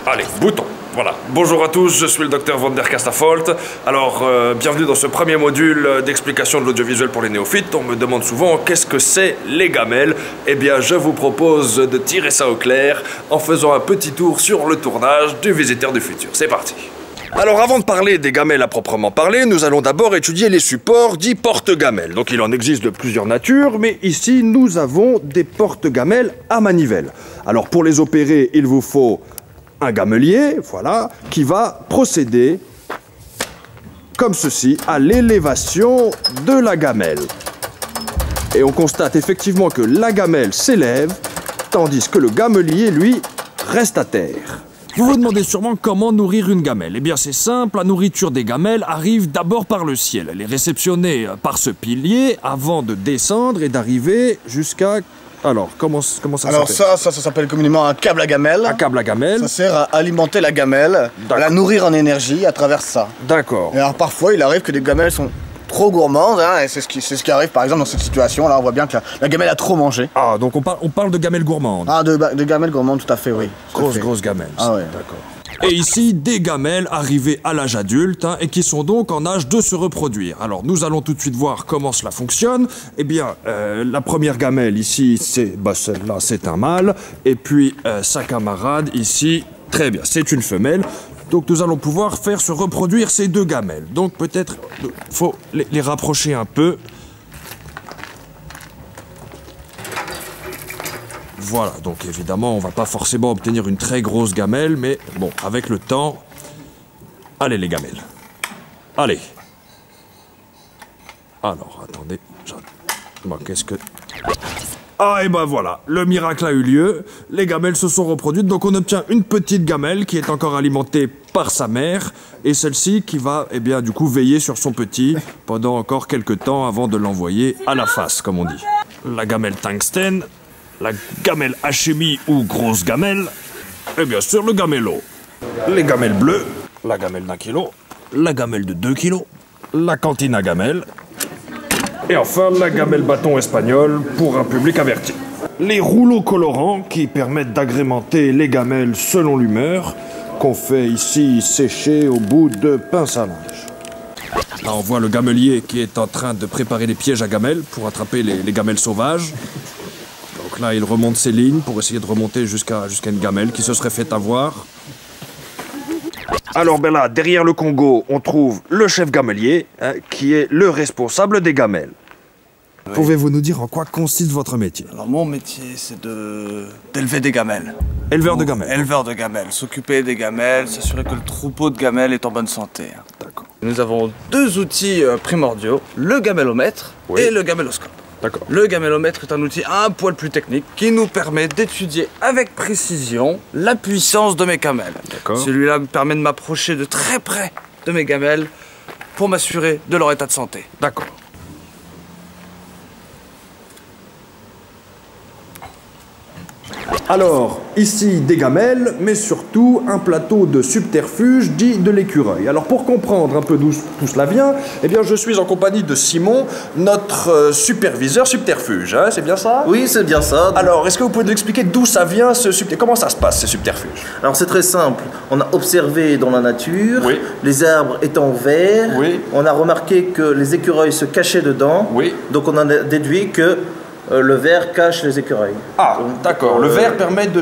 Allez, bouton. Voilà. Bonjour à tous, je suis le docteur Van der Castafolt. Alors, bienvenue dans ce premier module d'explication de l'audiovisuel pour les néophytes. On me demande souvent qu'est-ce que c'est les gamelles. Eh bien, je vous propose de tirer ça au clair en faisant un petit tour sur le tournage du Visiteur du futur. C'est parti. Alors, avant de parler des gamelles à proprement parler, nous allons d'abord étudier les supports dits porte-gamelles. Donc, il en existe de plusieurs natures, mais ici, nous avons des porte-gamelles à manivelle. Alors, pour les opérer, il vous faut un gamelier, voilà, qui va procéder, comme ceci, à l'élévation de la gamelle. Et on constate effectivement que la gamelle s'élève, tandis que le gamelier, lui, reste à terre. Vous vous demandez sûrement comment nourrir une gamelle. Eh bien c'est simple, la nourriture des gamelles arrive d'abord par le ciel. Elle est réceptionnée par ce pilier avant de descendre et d'arriver jusqu'à... Alors, comment ça s'appelle? Alors ça s'appelle communément un câble à gamelle. Un câble à gamelle. Ça sert à alimenter la gamelle, à la nourrir en énergie à travers ça. D'accord. Et alors parfois, il arrive que des gamelles sont trop gourmandes, hein, et c'est ce qui arrive par exemple dans cette situation. Là, on voit bien que la gamelle a trop mangé. Ah, donc on parle de gamelle gourmande. Ah, de gamelle gourmande, tout à fait, oui. Grosse gamelle. Ah ouais. D'accord. Et ici, des gamelles arrivées à l'âge adulte et qui sont donc en âge de se reproduire. Alors, nous allons tout de suite voir comment cela fonctionne. Eh bien, la première gamelle ici, celle-là, c'est un mâle. Et puis, sa camarade ici, très bien, c'est une femelle. Donc, nous allons pouvoir faire se reproduire ces deux gamelles. Donc, peut-être, faut les rapprocher un peu. Voilà, donc évidemment, on va pas forcément obtenir une très grosse gamelle, mais bon, avec le temps... Allez, les gamelles. Allez. Alors, attendez. Bon, qu'est-ce que... Ah, et ben voilà, le miracle a eu lieu. Les gamelles se sont reproduites, donc on obtient une petite gamelle qui est encore alimentée par sa mère, et celle-ci qui va, eh bien, du coup, veiller sur son petit pendant encore quelques temps avant de l'envoyer à la face, comme on dit. La gamelle tungstène... La gamelle HMI ou grosse gamelle, et bien sûr le gamello. Les gamelles bleues, la gamelle d'1 kilo, la gamelle de 2 kilos, la cantina gamelle, et enfin la gamelle bâton espagnol pour un public averti. Les rouleaux colorants qui permettent d'agrémenter les gamelles selon l'humeur, qu'on fait ici sécher au bout de pince à linge. Là on voit le gamelier qui est en train de préparer des pièges à gamelles pour attraper les gamelles sauvages. Donc là, il remonte ses lignes pour essayer de remonter jusqu'à une gamelle qui se serait fait avoir. Alors ben là, derrière le Congo, on trouve le chef gamelier, hein, qui est le responsable des gamelles. Oui. Pouvez-vous nous dire en quoi consiste votre métier? Alors mon métier, c'est d'élever des gamelles. Éleveur de gamelles? Éleveur de gamelles. S'occuper des gamelles, s'assurer que le troupeau de gamelles est en bonne santé. D'accord. Nous avons deux outils primordiaux, le gamellomètre et le gamelloscope. D'accord. Le gamellomètre est un outil un poil plus technique qui nous permet d'étudier avec précision la puissance de mes gamelles. Celui-là me permet de m'approcher de très près de mes gamelles pour m'assurer de leur état de santé. D'accord. Alors, ici des gamelles, mais surtout un plateau de subterfuge dit de l'écureuil. Alors pour comprendre un peu d'où tout cela vient, eh bien je suis en compagnie de Simon, notre superviseur subterfuge, hein, c'est bien ça? Oui, c'est bien ça. Alors, est-ce que vous pouvez nous expliquer d'où ça vient, comment ça se passe, ces subterfuges? Alors c'est très simple, on a observé dans la nature, oui, les arbres étant verts, oui, on a remarqué que les écureuils se cachaient dedans, oui, donc on a déduit que le verre cache les écureuils. Ah, d'accord. Le verre permet de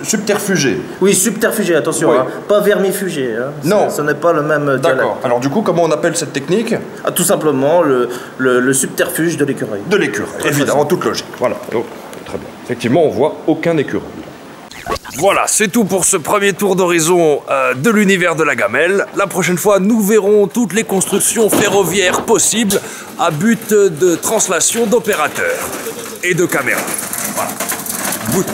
subterfuger. Oui, subterfuger, attention, oui, hein, pas vermifuger. Hein. Non. Ce n'est pas le même dialecte. D'accord. Alors du coup, comment on appelle cette technique? Ah, tout simplement le subterfuge de l'écureuil. De l'écureuil, évidemment, toute logique. Voilà. Oh, très bien. Effectivement, on voit aucun écureuil. Voilà, c'est tout pour ce premier tour d'horizon de l'univers de la gamelle. La prochaine fois, nous verrons toutes les constructions ferroviaires possibles à but de translation d'opérateurs et de caméras. Voilà. Bouton.